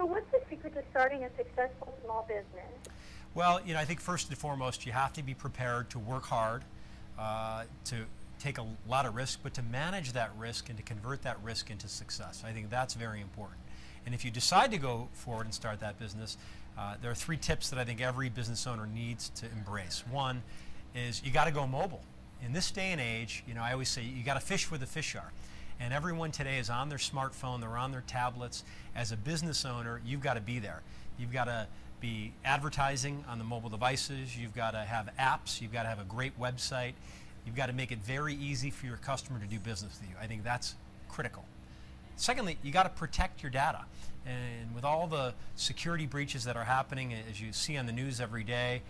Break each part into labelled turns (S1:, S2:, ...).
S1: So what's the secret to starting a successful small business?
S2: Well, I think first and foremost, you have to be prepared to work hard, to take a lot of risk, but to manage that risk and to convert that risk into success. I think that's very important. And if you decide to go forward and start that business, there are 3 tips that I think every business owner needs to embrace. One is you got to go mobile. In this day and age, I always say you got to fish where the fish are. And everyone today is on their smartphone, they're on their tablets. As a business owner, you've got to be there. You've got to be advertising on the mobile devices, you've got to have apps, you've got to have a great website, you've got to make it very easy for your customer to do business with you. I think that's critical. Secondly, you got to protect your data. And with all the security breaches that are happening, as you see on the news every day,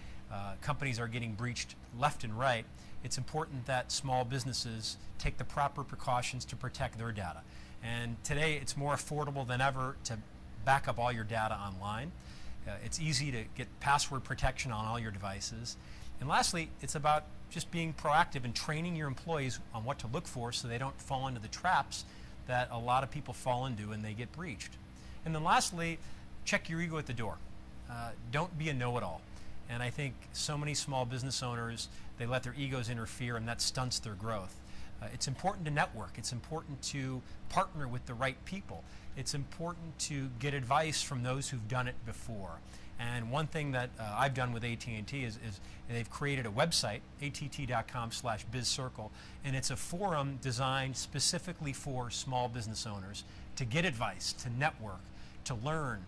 S2: companies are getting breached left and right. It's important that small businesses take the proper precautions to protect their data. And today it's more affordable than ever to back up all your data online. It's easy to get password protection on all your devices. And lastly, it's about just being proactive and training your employees on what to look for so they don't fall into the traps that a lot of people fall into and they get breached. And then lastly, check your ego at the door. Don't be a know-it-all. And I think so many small business owners, they let their egos interfere and that stunts their growth. It's important to network. It's important to partner with the right people. It's important to get advice from those who've done it before. And one thing that I've done with AT&T is they've created a website, att.com/bizcircle, and it's a forum designed specifically for small business owners to get advice, to network, to learn,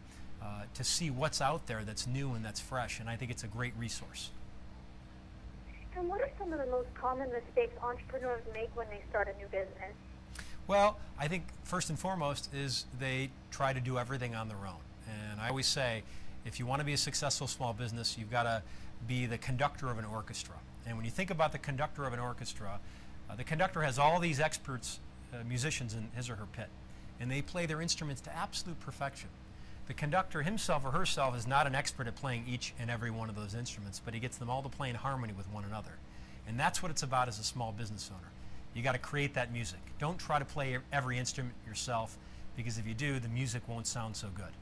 S2: to see what's out there that's new and that's fresh, and I think it's a great resource.
S1: And what are some of the most common mistakes entrepreneurs make when they start a new business?
S2: Well, I think first and foremost is they try to do everything on their own. And I always say, if you want to be a successful small business, you've got to be the conductor of an orchestra. And when you think about the conductor of an orchestra, the conductor has all these experts, musicians in his or her pit, and they play their instruments to absolute perfection. The conductor himself or herself is not an expert at playing each and every one of those instruments, but he gets them all to play in harmony with one another. And that's what it's about as a small business owner. You got to create that music. Don't try to play every instrument yourself, because if you do, the music won't sound so good.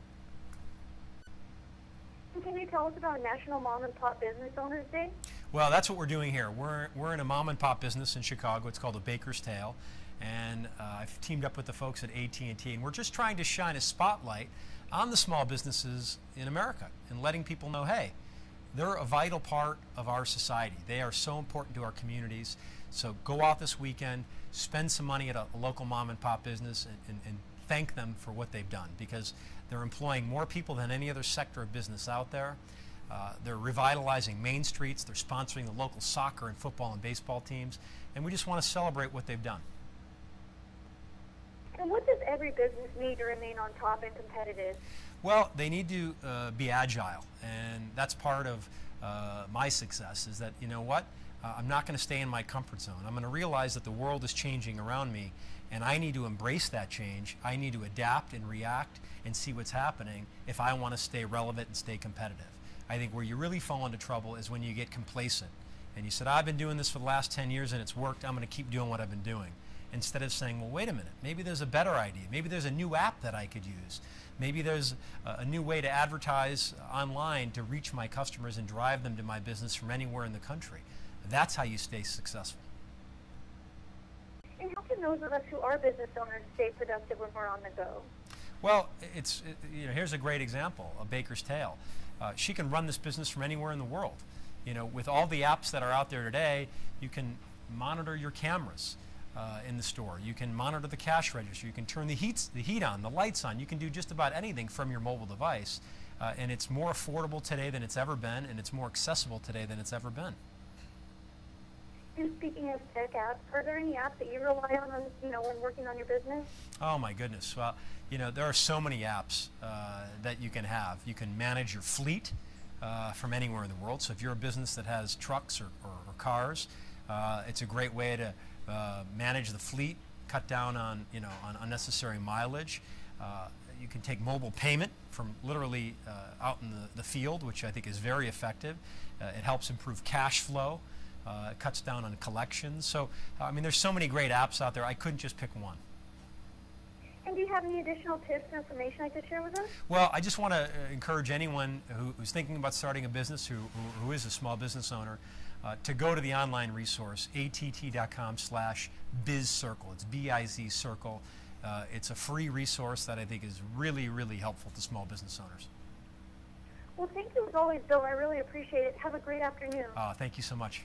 S1: And can you tell us about National Mom and Pop Business Owners Day?
S2: Well, that's what we're doing here. We're in a mom and pop business in Chicago. It's called a Baker's Tale. And I've teamed up with the folks at AT&T, and we're just trying to shine a spotlight on the small businesses in America and letting people know, hey, they're a vital part of our society. They are so important to our communities. So go out this weekend, spend some money at a local mom and pop business and thank them for what they've done, because they're employing more people than any other sector of business out there. They're revitalizing main streets. They're sponsoring the local soccer and football and baseball teams. And we just want to celebrate what they've done.
S1: And what does every business need to remain on top and competitive?
S2: Well, they need to be agile, and that's part of my success, is that, you know what, I'm not going to stay in my comfort zone. I'm going to realize that the world is changing around me, and I need to embrace that change. I need to adapt and react and see what's happening if I want to stay relevant and stay competitive. I think where you really fall into trouble is when you get complacent and you said, I've been doing this for the last 10 years and it's worked, I'm going to keep doing what I've been doing. Instead of saying, well, wait a minute, maybe there's a better idea. Maybe there's a new app that I could use. Maybe there's a new way to advertise online to reach my customers and drive them to my business from anywhere in the country. That's how you stay successful.
S1: And how can those of us who are business owners stay productive when we're on the go?
S2: Well, here's a great example, a Baker's Tale. She can run this business from anywhere in the world. With all the apps that are out there today, you can monitor your cameras in the store. You can monitor the cash register. You can turn the heat on, the lights on. You can do just about anything from your mobile device. And it's more affordable today than it's ever been, and it's more accessible today than it's ever been.
S1: And speaking of tech apps, are there any apps that you rely on, when working on your business?
S2: Oh my goodness. Well, there are so many apps that you can have. You can manage your fleet from anywhere in the world. So if you're a business that has trucks or cars, it's a great way to manage the fleet, cut down on unnecessary mileage. You can take mobile payment from literally out in the field, which I think is very effective. It helps improve cash flow. It cuts down on collections. So, there's so many great apps out there. I couldn't just pick one.
S1: And do you have any additional tips or information I could share with us?
S2: Well, I just want to encourage anyone who's thinking about starting a business, who is a small business owner, to go to the online resource, att.com/bizcircle. It's B-I-Z circle. It's a free resource that I think is really, really helpful to small business owners.
S1: Well, thank you as always, Bill. I really appreciate it. Have a great afternoon.
S2: Thank you so much.